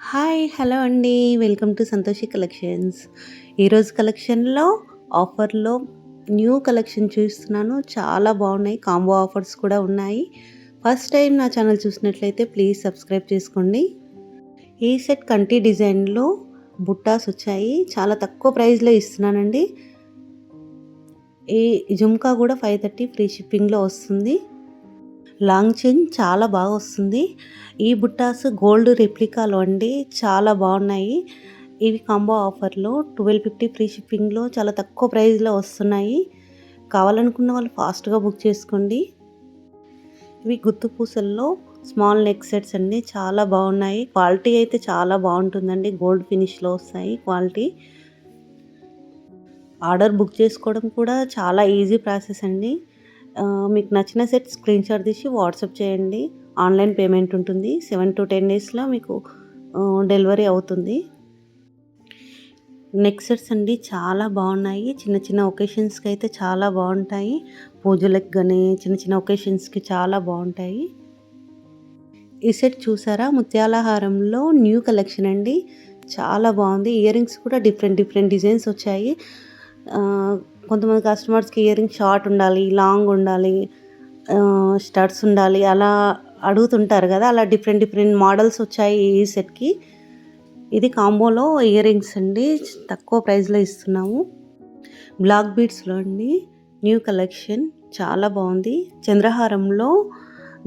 Hi! Hello అండి. Welcome to Santoshi collections. ఈరోజు కలెక్షన్‌లో ఆఫర్‌లో న్యూ కలెక్షన్ చూస్తున్నాను. చాలా బాగున్నాయి. కాంబో ఆఫర్స్ కూడా ఉన్నాయి. ఫస్ట్ టైం నా ఛానల్ చూసినట్లయితే ప్లీజ్ సబ్స్క్రైబ్ చేసుకోండి. ఈ సెట్ కంటి డిజైన్‌లో బుట్టాస్ వచ్చాయి. చాలా తక్కువ ప్రైస్‌లో ఇస్తున్నానండి. ఈ జుమ్కా కూడా 530 ఫ్రీ షిప్పింగ్‌లో వస్తుంది. లాంగ్ చైన్ చాలా బాగా వస్తుంది. ఈ బుట్టాస్ గోల్డ్ రెప్లికాలో అండి, చాలా బాగున్నాయి. ఇవి కాంబో ఆఫర్లో 1250 ఫ్రీ షిప్పింగ్లో చాలా తక్కువ ప్రైస్లో వస్తున్నాయి. కావాలనుకున్న వాళ్ళు ఫాస్ట్గా బుక్ చేసుకోండి. ఇవి గుత్తు పూసల్లో స్మాల్ నెక్ సెట్స్ అండి, చాలా బాగున్నాయి. క్వాలిటీ అయితే చాలా బాగుంటుందండి. గోల్డ్ ఫినిష్లో వస్తాయి క్వాలిటీ. ఆర్డర్ బుక్ చేసుకోవడం కూడా చాలా ఈజీ ప్రాసెస్ అండి. మీకు నచ్చిన సెట్ స్క్రీన్‌షాట్ తీసి వాట్సాప్ చేయండి. ఆన్‌లైన్ పేమెంట్ ఉంటుంది. 7 to 10 డేస్‌లో మీకు డెలివరీ అవుతుంది. నెక్ సెట్స్ అండి, చాలా బాగున్నాయి. చిన్న చిన్న ఒకేషన్స్‌కి అయితే చాలా బాగుంటాయి. పూజలకు గానీ, చిన్న చిన్న ఒకేషన్స్‌కి చాలా బాగుంటాయి. ఈ సెట్ చూసారా, ముత్యాల హారంలో న్యూ కలెక్షన్ అండి. చాలా బాగుంది. ఇయర్ రింగ్స్ కూడా డిఫరెంట్ డిఫరెంట్ డిజైన్స్ వచ్చాయి. కొంతమంది కస్టమర్స్కి ఇయర్ రింగ్ షార్ట్ ఉండాలి, లాంగ్ ఉండాలి, స్టడ్స్ ఉండాలి, అలా అడుగుతుంటారు కదా. అలా డిఫరెంట్ డిఫరెంట్ మోడల్స్ వచ్చాయి ఈ సెట్కి. ఇది కాంబోలో ఇయర్ రింగ్స్ అండి, తక్కువ ప్రైస్లో ఇస్తున్నాము. బ్లాక్ బీడ్స్లో అండి న్యూ కలెక్షన్, చాలా బాగుంది. చంద్రహారంలో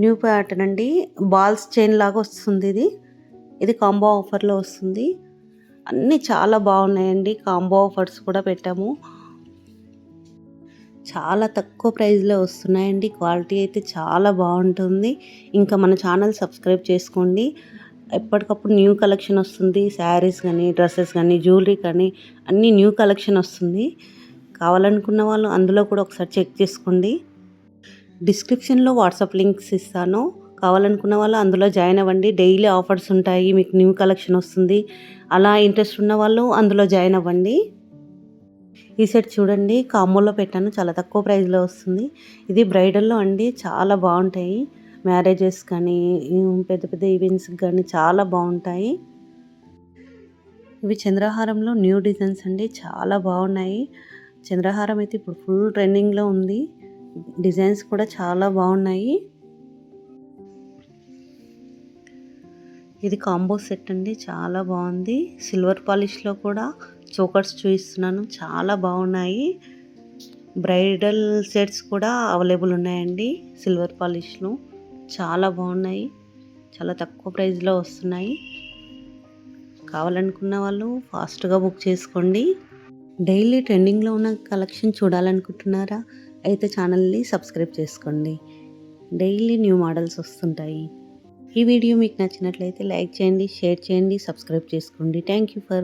న్యూ ప్యాటర్న్ అండి, బాల్స్ చైన్ లాగా వస్తుంది. ఇది కాంబో ఆఫర్లో వస్తుంది. అన్నీ చాలా బాగున్నాయండి. కాంబో ఆఫర్స్ కూడా పెట్టాము. చాలా తక్కువ ప్రైస్లో వస్తున్నాయండి. క్వాలిటీ అయితే చాలా బాగుంటుంది. ఇంకా మన ఛానల్ సబ్స్క్రైబ్ చేసుకోండి. ఎప్పటికప్పుడు న్యూ కలెక్షన్ వస్తుంది. శారీస్ కానీ, డ్రెస్సెస్ కానీ, జ్యువెలరీ కానీ అన్నీ న్యూ కలెక్షన్ వస్తుంది. కావాలనుకున్న వాళ్ళు అందులో కూడా ఒకసారి చెక్ చేసుకోండి. డిస్క్రిప్షన్లో వాట్సాప్ లింక్స్ ఇస్తాను. కావాలనుకున్న వాళ్ళు అందులో జాయిన్ అవ్వండి. డైలీ ఆఫర్స్ ఉంటాయి. మీకు న్యూ కలెక్షన్ వస్తుంది. అలా ఇంట్రెస్ట్ ఉన్న వాళ్ళు అందులో జాయిన్ అవ్వండి. ఈ సెట్ చూడండి, కాంబోలో పెట్టాను. చాలా తక్కువ ప్రైస్లో వస్తుంది. ఇది బ్రైడల్లో అండి, చాలా బాగుంటాయి. మ్యారేజెస్ కానీ, పెద్ద పెద్ద ఈవెంట్స్కి కానీ చాలా బాగుంటాయి. ఇవి చంద్రహారంలో న్యూ డిజైన్స్ అండి, చాలా బాగున్నాయి. చంద్రహారం అయితే ఇప్పుడు ఫుల్ ట్రెండింగ్లో ఉంది. డిజైన్స్ కూడా చాలా బాగున్నాయి. ఇది కాంబో సెట్ అండి, చాలా బాగుంది. సిల్వర్ పాలిష్లో కూడా చోకర్స్ చూపిస్తున్నాను, చాలా బాగున్నాయి. బ్రైడల్ సెట్స్ కూడా అవైలబుల్ ఉన్నాయండి సిల్వర్ పాలిష్లో, చాలా బాగున్నాయి. చాలా తక్కువ ప్రైస్లో వస్తున్నాయి. కావాలనుకున్న వాళ్ళు ఫాస్ట్గా బుక్ చేసుకోండి. డైలీ ట్రెండింగ్లో ఉన్న కలెక్షన్ చూడాలనుకుంటున్నారా? అయితే ఛానల్ని సబ్స్క్రైబ్ చేసుకోండి. డైలీ న్యూ మోడల్స్ వస్తుంటాయి. ఈ వీడియో మీకు నచ్చినట్లయితే లైక్ చేయండి, షేర్ చేయండి, సబ్స్క్రైబ్ చేసుకోండి. Thank you for